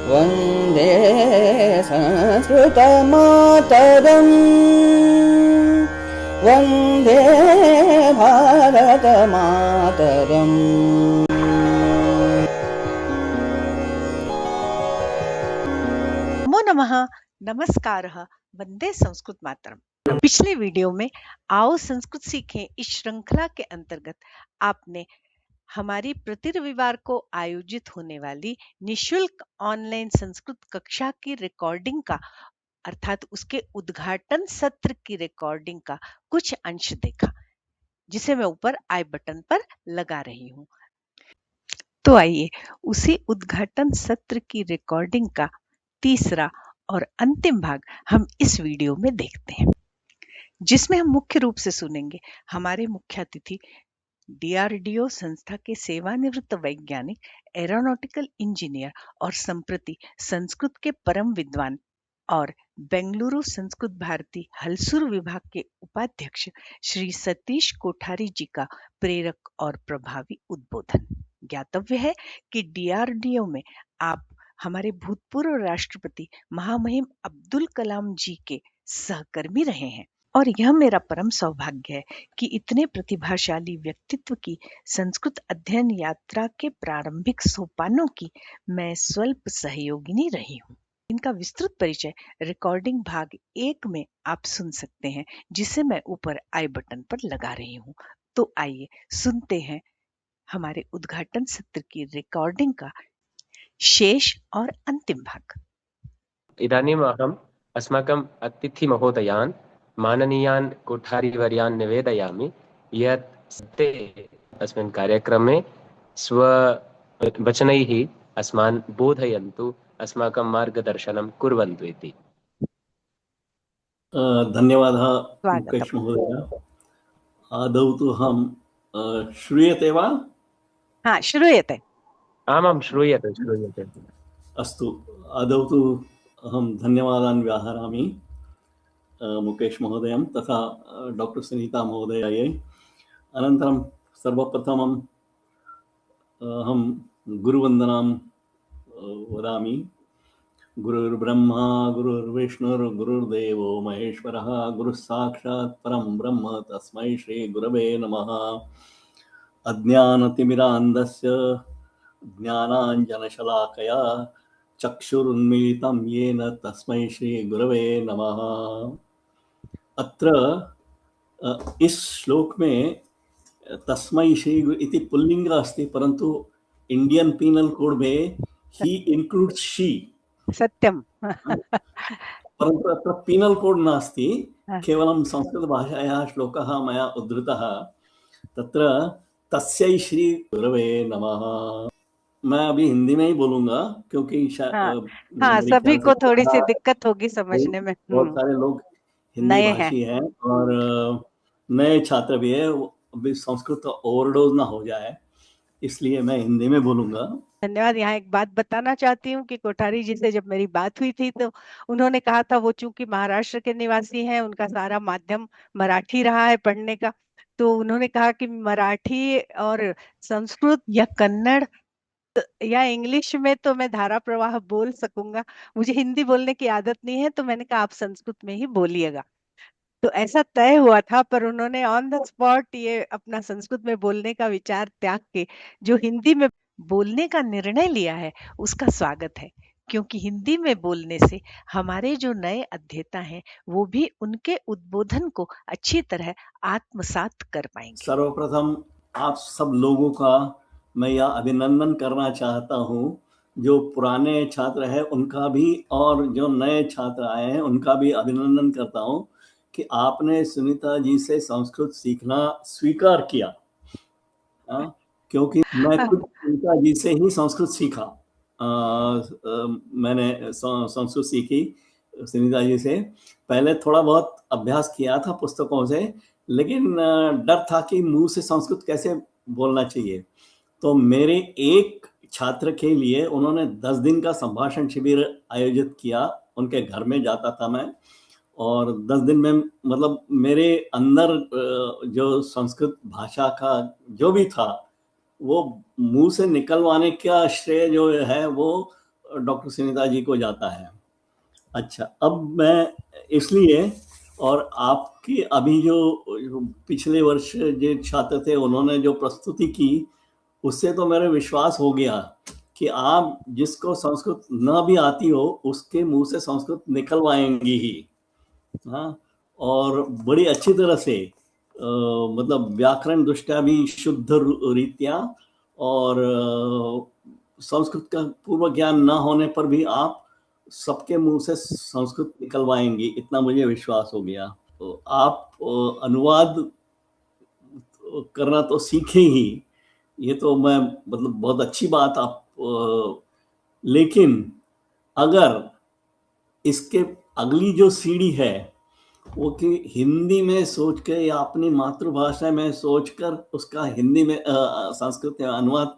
वन्दे संस्कृतमातरम् वन्दे भारतमातरम्। नमो नमः, नमस्कारः, वंदे संस्कृत मातरम। पिछले वीडियो में आओ संस्कृत सीखें इस श्रृंखला के अंतर्गत आपने हमारी प्रति रविवार को आयोजित होने वाली निशुल्क ऑनलाइन संस्कृत कक्षा की रिकॉर्डिंग का अर्थात उसके उद्घाटन सत्र की रिकॉर्डिंग का कुछ अंश देखा, जिसे मैं ऊपर आई बटन पर लगा रही हूँ। तो आइए उसी उद्घाटन सत्र की रिकॉर्डिंग का तीसरा और अंतिम भाग हम इस वीडियो में देखते हैं, जिसमें हम मुख्य रूप से सुनेंगे हमारे मुख्य अतिथि डीआरडीओ संस्था के सेवानिवृत्त वैज्ञानिक, एरोनॉटिकल इंजीनियर और संप्रति संस्कृत के परम विद्वान और बेंगलुरु संस्कृत भारती हलसूर विभाग के उपाध्यक्ष श्री सतीश कोठारी जी का प्रेरक और प्रभावी उद्बोधन। ज्ञातव्य है कि डीआरडीओ में आप हमारे भूतपूर्व राष्ट्रपति महामहिम अब्दुल कलाम जी के सहकर्मी रहे हैं और यह मेरा परम सौभाग्य है कि इतने प्रतिभाशाली व्यक्तित्व की संस्कृत अध्ययन यात्रा के प्रारंभिक सोपानों की मैं स्वल्प सहयोगिनी रही हूँ। इनका विस्तृत परिचय रिकॉर्डिंग भाग 1 में आप सुन सकते हैं, जिसे मैं ऊपर आई बटन पर लगा रही हूँ। तो आइए सुनते हैं हमारे उद्घाटन सत्र की रिकॉर्डिंग का शेष और अंतिम भाग। इदानीम् अहम् अस्माकम् अतिथिमहोदयान् माननीयान् कोठारीवर्यान् निवेदयामि यत् ते अस्मिन् कार्यक्रमे स्ववचनैः अस्मान् बोधयन्तु, अस्माकं मार्गदर्शनं कुर्वन्तु इति। धन्यवादः मुकेश महोदय। आदौ तु अहं श्रूयते वा? हाँ, श्रूयते। आमां श्रूयते श्रूयते। अस्तु, आदौ तु अहं धन्यवादान् व्याहरामि मुकेश महोदयं तथा डॉक्टर सुनीता महोदयायै। अनन्तरं सर्वप्रथमं अहं गुरुवन्दनां वदामि। गुरुर्ब्रह्मा गुरुर्विष्णुर्गुरुर्देवो महेश्वरः, गुरुः साक्षात् परं ब्रह्म, तस्मै श्री गुरवे नमः। अज्ञानतिमिरान्धस्य ज्ञानाञ्जनशलाकया चक्षुरुन्मीलितं येन तस्मै श्री गुरवे नमः। अत्र इस श्लोक में तस्मै श्री इति पुल्लिंग अस्ति, परंतु इंडियन पीनल कोड में ही इंक्लूड्स शी। सत्यम। परन्तु अत्र पीनल कोड नास्ति, केवलं संस्कृतभाषायाः श्लोकः मया उद्धृतः। तत्र तस्यै श्री गुरवे नमः। मैं अभी हिंदी में ही बोलूंगा क्योंकि हाँ, सभी को थोड़ी सी दिक्कत होगी समझने में। बहुत सारे लोग हिंदी भाषी हैं और नए छात्र भी है, अभी संस्कृत ओवरडोज ना हो जाए, इसलिए मैं हिंदी में बोलूंगा। धन्यवाद। यहाँ एक बात बताना चाहती हूँ कि कोठारी जी से जब मेरी बात हुई थी तो उन्होंने कहा था, वो चूंकि महाराष्ट्र के निवासी हैं, उनका सारा माध्यम मराठी रहा है पढ़ने का, तो उन्होंने कहा कि मराठी और संस्कृत या कन्नड़ या इंग्लिश में तो मैं धारा प्रवाह बोल सकूंगा, मुझे हिंदी बोलने की आदत नहीं है, तो मैंने कहा आप संस्कृत में ही बोलिएगा। तो ऐसा तय हुआ था, पर उन्होंने ऑन द स्पॉट ये अपना संस्कृत में बोलने का विचार त्याग के जो हिंदी में बोलने का निर्णय लिया है, उसका स्वागत है, क्योंकि हिंदी में बोलने से हमारे जो नए अध्येता हैं वो भी उनके उद्बोधन को अच्छी तरह आत्मसात कर पाएंगे। सर्वप्रथम आप सब लोगों का मैं यह अभिनंदन करना चाहता हूँ, जो पुराने छात्र हैं उनका भी और जो नए छात्र आए हैं उनका भी अभिनंदन करता हूँ कि आपने सुनीता जी से संस्कृत सीखना स्वीकार किया। क्योंकि मैं खुद सुनीता जी से ही संस्कृत सीखा। मैंने संस्कृत सीखी सुनीता जी से। पहले थोड़ा बहुत अभ्यास किया था पुस्तकों से, लेकिन डर था कि मुंह से संस्कृत कैसे बोलना चाहिए। तो मेरे एक छात्र के लिए उन्होंने 10 दिन का संभाषण शिविर आयोजित किया। उनके घर में जाता था मैं, और 10 दिन में मतलब मेरे अंदर जो संस्कृत भाषा का जो भी था वो मुंह से निकलवाने का श्रेय जो है वो डॉक्टर सुनीता जी को जाता है। अच्छा, अब मैं इसलिए, और आपकी अभी जो पिछले वर्ष जो छात्र थे उन्होंने जो प्रस्तुति की, उससे तो मेरा विश्वास हो गया कि आप जिसको संस्कृत न भी आती हो उसके मुंह से संस्कृत निकलवाएंगी ही। हाँ, और बड़ी अच्छी तरह से मतलब व्याकरण दृष्टया भी शुद्ध रीत्या, और संस्कृत का पूर्व ज्ञान न होने पर भी आप सबके मुंह से संस्कृत निकलवाएंगी, इतना मुझे विश्वास हो गया। तो आप अनुवाद करना तो सीखे ही, ये तो मैं मतलब बहुत अच्छी बात आप लेकिन अगर इसके अगली जो सीढ़ी है वो कि हिंदी में सोच के या अपनी मातृभाषा में सोचकर उसका हिंदी में संस्कृत में अनुवाद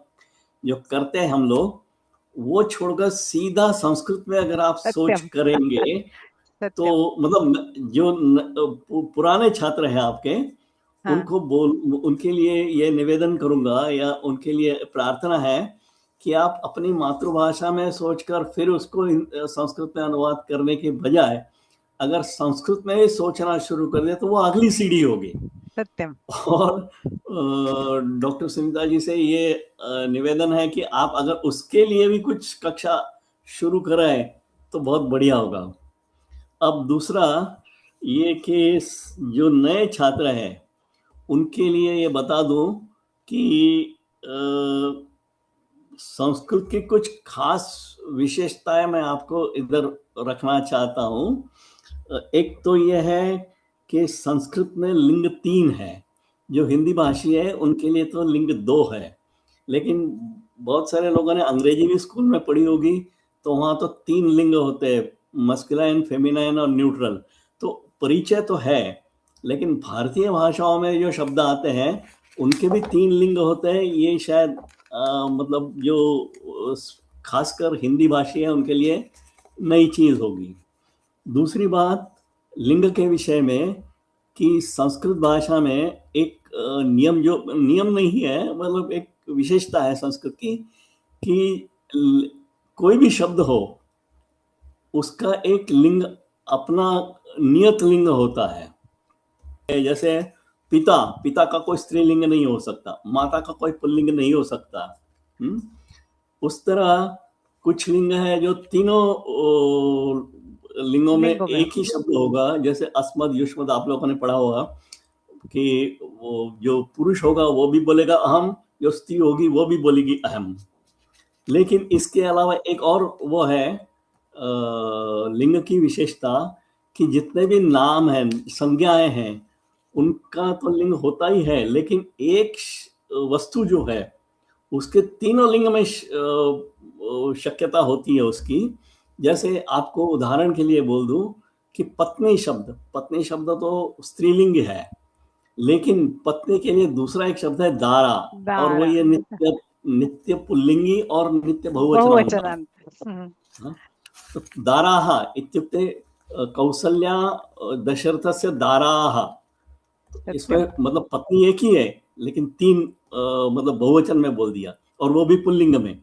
जो करते हैं हम लोग, वो छोड़कर सीधा संस्कृत में अगर आप सोच सत्यम करेंगे तो सत्यम मतलब जो पुराने छात्र हैं आपके, हाँ उनको उनके लिए ये निवेदन करूंगा या उनके लिए प्रार्थना है कि आप अपनी मातृभाषा में सोचकर फिर उसको संस्कृत में अनुवाद करने के बजाय अगर संस्कृत में ही सोचना शुरू कर दे तो वो अगली सीढ़ी होगी। सत्यम और डॉक्टर सुनीता जी से ये निवेदन है कि आप अगर उसके लिए भी कुछ कक्षा शुरू कराएं तो बहुत बढ़िया होगा। अब दूसरा ये कि जो नए छात्र हैं उनके लिए ये बता दूं कि संस्कृत की कुछ खास विशेषताएं मैं आपको इधर रखना चाहता हूं। एक तो यह है कि संस्कृत में लिंग 3 है, जो हिंदी भाषी है उनके लिए तो लिंग 2 है, लेकिन बहुत सारे लोगों ने अंग्रेजी भी स्कूल में पढ़ी होगी तो वहाँ तो 3 लिंग होते हैं, मस्कुलाइन, फेमिनाइन और न्यूट्रल। तो परिचय तो है, लेकिन भारतीय भाषाओं में जो शब्द आते हैं उनके भी 3 लिंग होते हैं। ये शायद मतलब जो खासकर हिंदी भाषी है उनके लिए नई चीज होगी। दूसरी बात लिंग के विषय में कि संस्कृत भाषा में एक नियम, जो नियम नहीं है मतलब एक विशेषता है संस्कृत की, कि कोई भी शब्द हो उसका एक लिंग अपना नियत लिंग होता है। जैसे पिता, पिता का कोई स्त्रीलिंग नहीं हो सकता, माता का कोई पुल्लिंग नहीं हो सकता। उस तरह कुछ लिंग है जो तीनों लिंगों में एक ही शब्द होगा। जैसे अस्मद, युष्मद आप लोगों ने पढ़ा होगा कि वो जो पुरुष होगा वो भी बोलेगा अहम, जो स्त्री होगी वो भी बोलेगी अहम। लेकिन इसके अलावा एक और वो है लिंग की विशेषता कि जितने भी नाम हैं, संज्ञाएं हैं, उनका तो लिंग होता ही है, लेकिन एक वस्तु जो है उसके तीनों लिंग में शक्यता होती है उसकी। जैसे आपको उदाहरण के लिए बोल दूं कि पत्नी शब्द, पत्नी शब्द तो स्त्रीलिंग है, लेकिन पत्नी के लिए दूसरा एक शब्द है दारा, और वो ये नित्य पुल्लिंगी और नित्य बहुवचनान्त। तो दाराः इत्युक्ते कौसल्या दशरथस्य दाराः, इसमें मतलब पत्नी एक ही है लेकिन 3 मतलब बहुवचन में बोल दिया, और वो भी पुल्लिंग में।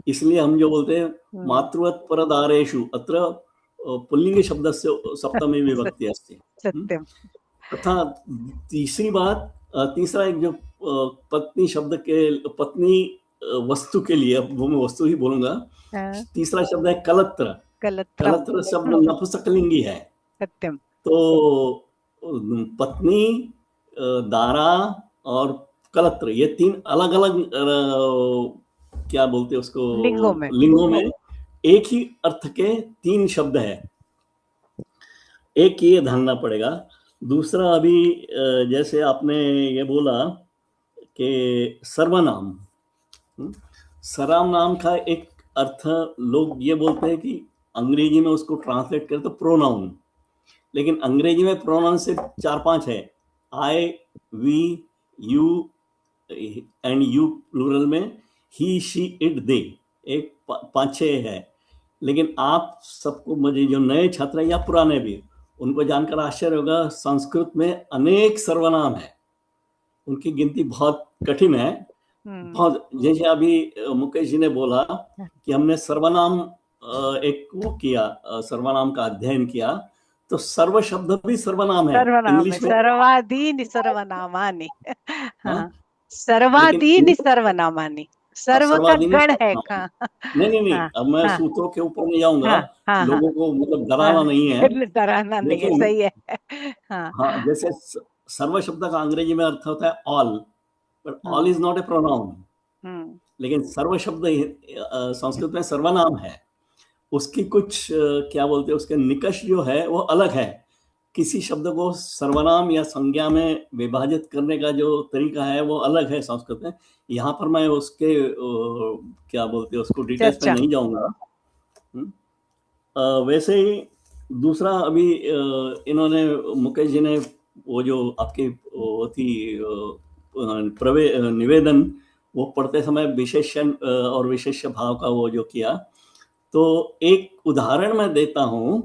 इसलिए हम जो बोलते हैं मातृवत् परदारेषु, अत्र पुल्लिंग शब्दस्य सप्तमी विभक्ति अस्ति। तथा तीसरी बात, तीसरा एक जो पत्नी शब्द के, पत्नी वस्तु के लिए, अब वो मैं वस्तु ही बोलूंगा, तीसरा शब्द है कलत्र। कलत्र शब्द नपुंसकलिंगी है। तो पत्नी, दारा और कलत्र, ये 3 अलग अलग क्या बोलते हैं उसको, लिंगों में एक ही अर्थ के 3 शब्द है। एक ये ध्यान पड़ेगा। दूसरा अभी जैसे आपने ये बोला कि सर्वनाम, सर्वनाम का एक अर्थ लोग ये बोलते हैं कि अंग्रेजी में उसको ट्रांसलेट करें तो प्रोनाउन, लेकिन अंग्रेजी में प्रोनाउन से 4-5 है, I, we, you and you plural में, ही, शी, इट, दे, एक 5-6 है। लेकिन आप सबको, मुझे जो नए छात्र हैं या पुराने भी, उनको जानकर आश्चर्य होगा, संस्कृत में अनेक सर्वनाम है, उनकी गिनती बहुत कठिन है। बहुत, जैसे अभी मुकेश जी ने बोला कि हमने सर्वनाम एक वो किया, सर्वनाम का अध्ययन किया, तो सर्व शब्द भी सर्वनाम है सर्वनाम है, इंग्लिश में। सर्वादीनि सर्वनामानि। हाँ, हाँ, लेकिन सर्वादीनि सर्वनामानि, सर्व का सर्वाधीन गण है। हाँ, हाँ नहीं नहीं नहीं, हाँ अब मैं हाँ सूत्रों के ऊपर नहीं जाऊंगा, हाँ हाँ हाँ लोगों को मतलब हाँ, डराना नहीं है, डराना नहीं है, लेकिन सही है। हाँ हाँ, जैसे सर्व शब्द का अंग्रेजी में अर्थ होता है all, but all hmm is not a pronoun. Hmm लेकिन सर्व शब्द संस्कृत में सर्वनाम है, उसकी कुछ क्या बोलते हैं, उसके निकष जो है वो अलग है। किसी शब्द को सर्वनाम या संज्ञा में विभाजित करने का जो तरीका है वो अलग है संस्कृत में। यहाँ पर मैं उसके क्या बोलते हैं उसको डिटेल्स में चर्चा। नहीं जाऊंगा। हम्म। वैसे ही दूसरा अभी इन्होंने मुकेश जी ने वो जो आपकी वो थी निवेदन, वो पढ़ते समय विशेषण और विशेष्य भाव का वो जो किया, तो एक उदाहरण मैं देता हूँ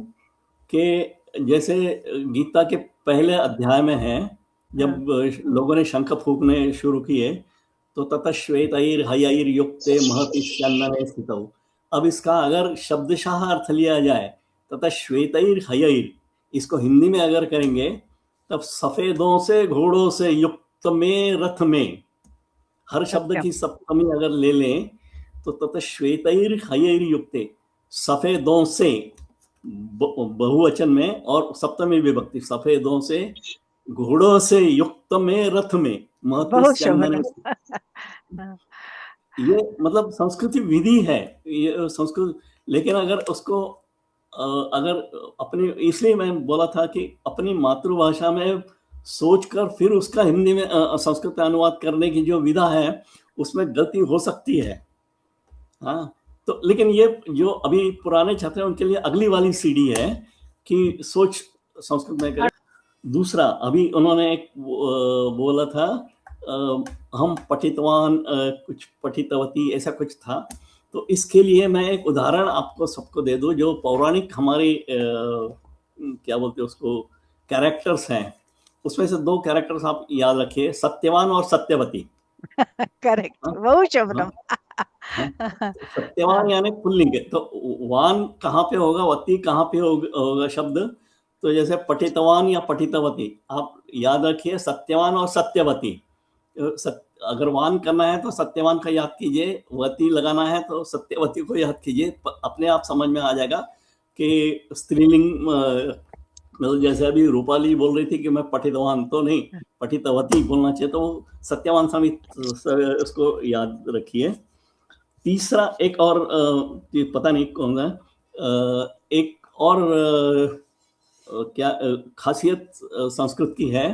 कि जैसे गीता के पहले अध्याय में है, हाँ जब लोगों ने शंख फूंकने शुरू किए, तो ततः श्वेतैर हयैर युक्ते महति स्यन्नने स्थितौ। अब इसका अगर शब्दशः अर्थ लिया जाए, तथा श्वेतैर हयैर, इसको हिंदी में अगर करेंगे, तब सफेदों से घोड़ों से युक्त में रथ में, हर शब्द सत्यम। की सप्तमी अगर ले लें, तो ततः श्वेतैर हयैर युक्ते, सफेदों से बहुवचन में और सप्तमी विभक्ति, सफेदों से घोड़ों से युक्त में रथ में महति बहुत स्यन्नने। शब्द। हाँ ये मतलब संस्कृति विधि है, ये संस्कृत। लेकिन अगर उसको अगर अपनी, इसलिए मैं बोला था कि अपनी मातृभाषा में सोचकर फिर उसका हिंदी में संस्कृत में अनुवाद करने की जो विधा है, उसमें गलती हो सकती है। हाँ, तो लेकिन ये जो अभी पुराने छात्र हैं उनके लिए अगली वाली सीढ़ी है कि सोच संस्कृत में करें। दूसरा अभी उन्होंने एक बोला था, हम पठितवान, कुछ पठितवती, ऐसा कुछ था। तो इसके लिए मैं एक उदाहरण आपको सबको दे दूं, जो पौराणिक हमारी क्या बोलते हैं उसको, कैरेक्टर्स हैं, उसमें से दो कैरेक्टर्स आप याद रखिए, सत्यवान और सत्यवती। करेक्ट, हाँ बहु शब्दम। हाँ हाँ, तो सत्यवान यानी पुल्लिंग है, तो वान कहाँ पे होगा, वती कहाँ पे होगा शब्द। तो जैसे पठितवान या पठितवती, आप याद रखिए, सत्यवान और सत्यवती। अगर वान करना है तो सत्यवान का याद कीजिए, वती लगाना है तो सत्यवती को याद कीजिए, अपने आप समझ में आ जाएगा कि स्त्रीलिंग। मतलब जैसे अभी रूपाली बोल रही थी कि मैं पठितवान, तो नहीं, पठितवती बोलना चाहिए, तो सत्यवान समित उसको याद रखिए। तीसरा एक और ये पता नहीं कौन है, एक और क्या खासियत संस्कृत की है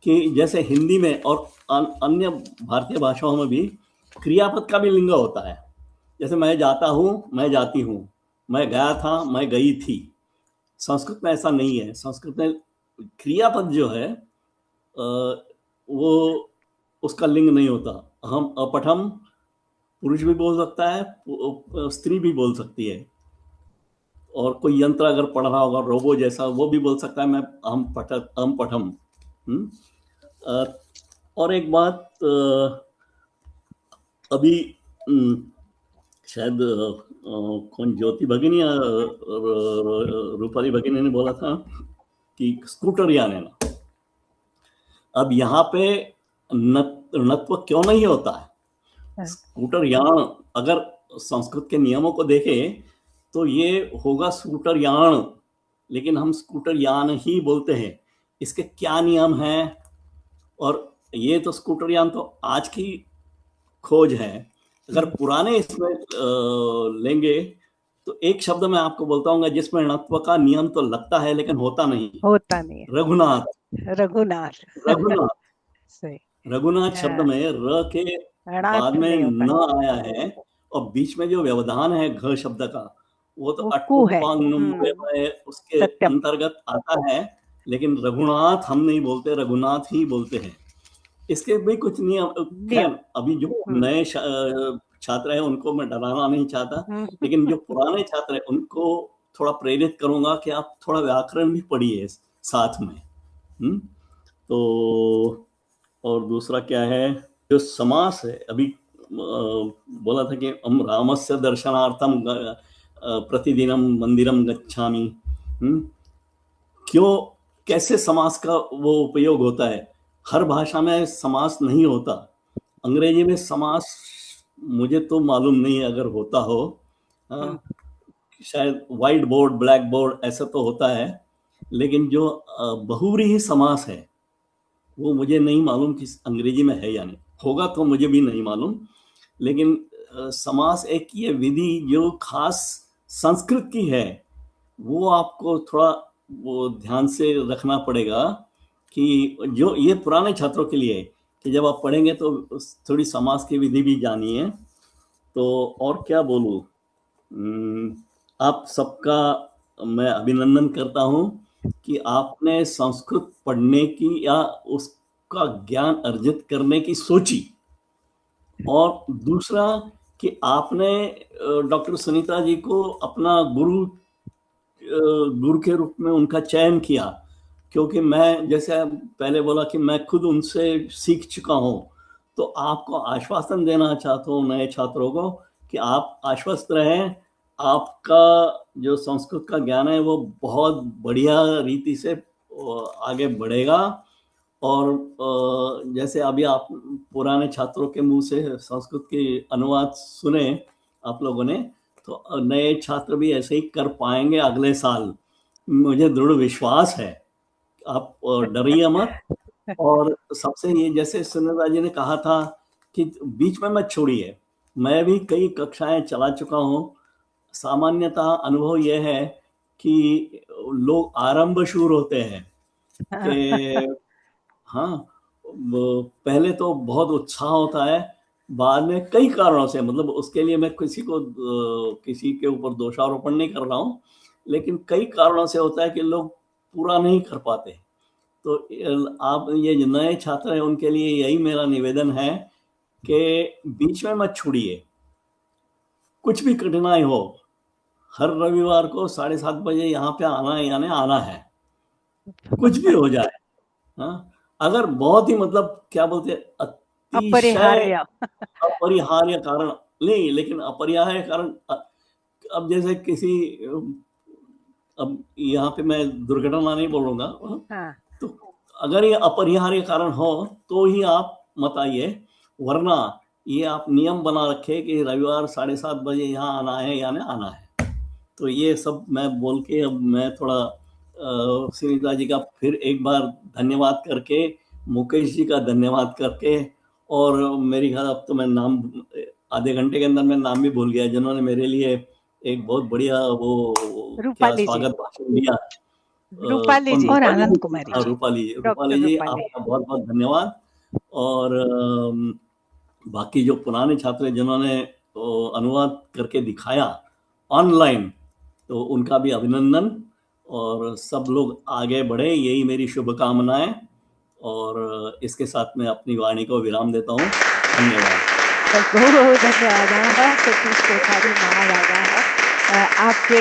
कि जैसे हिंदी में और अन्य भारतीय भाषाओं में भी क्रियापद का भी लिंग होता है। जैसे मैं जाता हूँ, मैं जाती हूँ, मैं गया था, मैं गई थी। संस्कृत में ऐसा नहीं है। संस्कृत में क्रियापद जो है वो उसका लिंग नहीं होता। हम अपठम, पुरुष भी बोल सकता है, स्त्री भी बोल सकती है, और कोई यंत्र अगर पढ़ रहा होगा रोबो जैसा, वो भी बोल सकता है मैं हम पठम। और एक बात, अभी शायद कौन, ज्योति भगिनी या रूपाली भगिनी ने बोला था कि स्कूटर यान है ना। अब यहाँ पे नत्व क्यों नहीं होता है? स्कूटर यान अगर संस्कृत के नियमों को देखें तो ये होगा स्कूटर यान, लेकिन हम स्कूटर यान ही बोलते हैं। इसके क्या नियम हैं? और ये तो स्कूटर यान तो आज की खोज है। अगर पुराने इसमें लेंगे तो एक शब्द मैं आपको बोलता हूँ जिसमें णत्व का नियम तो लगता है लेकिन होता नहीं। होता नहीं है। रघुनाथ। रघुनाथ। रघुनाथ सही। रघुनाथ शब्द में र के बाद ऋणात्म में नहीं होता न आया है, और बीच में जो व्यवधान है घ शब्द का, वो तो वो कु है। उसके सत्यम। अंतर्गत आता है। लेकिन रघुनाथ हम नहीं बोलते, रघुनाथ ही बोलते हैं। इसके भी कुछ नियम, नियम। खैर अभी जो नए छात्र हैं उनको मैं डराना नहीं चाहता, लेकिन जो पुराने छात्र हैं उनको थोड़ा प्रेरित करूंगा कि आप थोड़ा व्याकरण भी पढ़िए साथ में। तो और दूसरा क्या है, जो समास है, अभी बोला था कि हम रामस्य दर्शनार्थम प्रतिदिनम मंदिरम गच्छामि। क्यों, कैसे समास का वो उपयोग होता है? हर भाषा में समास नहीं होता। अंग्रेजी में समास मुझे तो मालूम नहीं, अगर होता हो शायद व्हाइट बोर्ड ब्लैक बोर्ड ऐसा तो होता है, लेकिन जो बहुव्रीहि समास है वो मुझे नहीं मालूम कि अंग्रेजी में है या नहीं, होगा तो मुझे भी नहीं मालूम। लेकिन समास एक ये विधि जो खास संस्कृत की है, वो आपको थोड़ा वो ध्यान से रखना पड़ेगा कि जो ये पुराने छात्रों के लिए कि जब आप पढ़ेंगे तो थोड़ी समास की विधि भी जानिए। तो और क्या बोलूं, आप सबका मैं अभिनंदन करता हूं कि आपने संस्कृत पढ़ने की या उसका ज्ञान अर्जित करने की सोची, और दूसरा कि आपने डॉक्टर सुनीता जी को अपना गुरु के रूप में उनका चयन किया, क्योंकि मैं जैसे पहले बोला कि मैं खुद उनसे सीख चुका हूं, तो आपको आश्वासन देना चाहता हूं नए छात्रों को कि आप आश्वस्त रहें, आपका जो संस्कृत का ज्ञान है वो बहुत बढ़िया रीति से आगे बढ़ेगा। और जैसे अभी आप पुराने छात्रों के मुंह से संस्कृत के अनुवाद सुने आप लोगों ने, तो नए छात्र भी ऐसे ही कर पाएंगे अगले साल, मुझे दृढ़ विश्वास है। आप डरिए मत। और सबसे ये जैसे सुनीता जी ने कहा था कि बीच में मत छोड़िए, मैं भी कई कक्षाएं चला चुका हूँ। सामान्यतः अनुभव यह है कि लोग आरंभ शूर होते हैं कि हाँ, पहले तो बहुत उत्साह होता है, बाद में कई कारणों से, मतलब उसके लिए मैं किसी के ऊपर दोषारोपण नहीं कर रहा हूँ, लेकिन कई कारणों से होता है कि लोग पूरा नहीं कर पाते। तो आप ये जो नए छात्र हैं उनके लिए यही मेरा निवेदन है कि बीच में मत छोड़िए, कुछ भी कठिनाई हो, हर रविवार को 7:30 बजे यहाँ पे आना है, यानी आना है, कुछ भी हो जाए। हाँ, अगर बहुत ही मतलब क्या बोलते हैं अतिशय अपरिहार्य कारण नहीं, लेकिन अपरिहार्य कारण अब जैसे किसी अब यहाँ पे मैं दुर्घटना नहीं बोलूंगा, तो अगर ये अपरिहार्य कारण हो तो ही आप मत आइए, वरना ये आप नियम बना रखे कि रविवार 7:30 बजे यहाँ आना है, यानी आना है। तो ये सब मैं बोल के अब मैं थोड़ा सुनीता जी का फिर एक बार धन्यवाद करके, मुकेश जी का धन्यवाद करके, और मेरी ख्याल अब तो मैं नाम आधे घंटे के अंदर मैं नाम भी भूल गया, जिन्होंने मेरे लिए एक बहुत बढ़िया वो क्या स्वागत भाषण दिया। रूपाली जी और आनंद कुमारी जी, रूपाली जी आपका बहुत बहुत धन्यवाद। और बाकी जो पुराने छात्र हैं जिन्होंने अनुवाद करके दिखाया ऑनलाइन, तो उनका भी अभिनंदन, और सब लोग आगे बढ़े, यही मेरी शुभकामनाएं। और इसके साथ मैं अपनी वाणी को विराम देता हूँ। धन्यवाद। धन्यवाद सतीश कोठारी महाराजा। आपके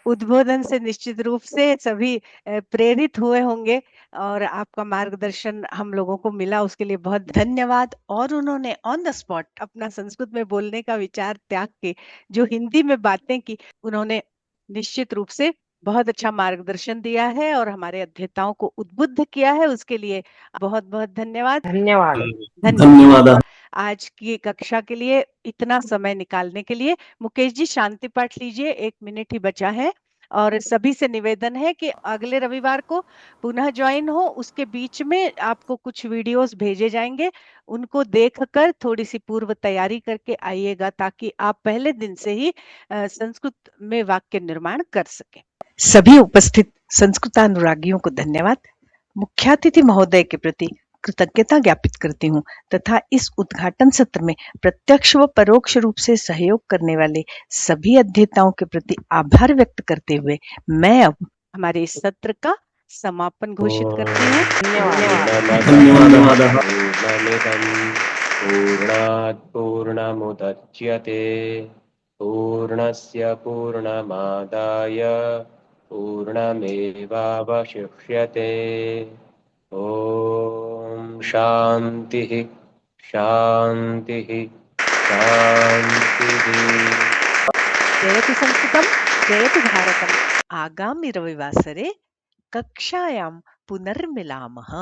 उद्बोधन से निश्चित रूप से सभी प्रेरित हुए होंगे और आपका मार्गदर्शन हम लोगों को मिला, उसके लिए बहुत धन्यवाद। और उन्होंने ऑन द स्पॉट अपना संस्कृत में बोलने का विचार त्याग के जो हिंदी में बातें की, उन्होंने निश्चित रूप से बहुत अच्छा मार्गदर्शन दिया है और हमारे अध्येताओं को उद्बुद्ध किया है, उसके लिए बहुत बहुत धन्यवाद। धन्यवाद। आज की कक्षा के लिए इतना समय निकालने के लिए। मुकेश जी शांति पाठ लीजिए, 1 मिनट ही बचा है। और सभी से निवेदन है कि अगले रविवार को पुनः ज्वाइन हो, उसके बीच में आपको कुछ वीडियोस भेजे जाएंगे, उनको देखकर थोड़ी सी पूर्व तैयारी करके आइएगा, ताकि आप पहले दिन से ही संस्कृत में वाक्य निर्माण कर सकें। सभी उपस्थित संस्कृतानुरागियों को धन्यवाद। मुख्यातिथि महोदय के प्रति कृतज्ञता ज्ञापित करती हूँ तथा इस उद्घाटन सत्र में प्रत्यक्ष व परोक्ष रूप से सहयोग करने वाले सभी अध्येताओं के प्रति आभार व्यक्त करते हुए मैं अब हमारे इस सत्र का समापन घोषित करती हूँ। पूर्णात् पूर्णमुदच्यते पूर्णस्य पूर्णमादाय पूर्णमेवावशिष्यते। ओम शांति शांति शांति। जयतु संस्कृतम्। जयतु भारतम्। आगामि रविवासरे कक्षायां पुनर्मिलामः।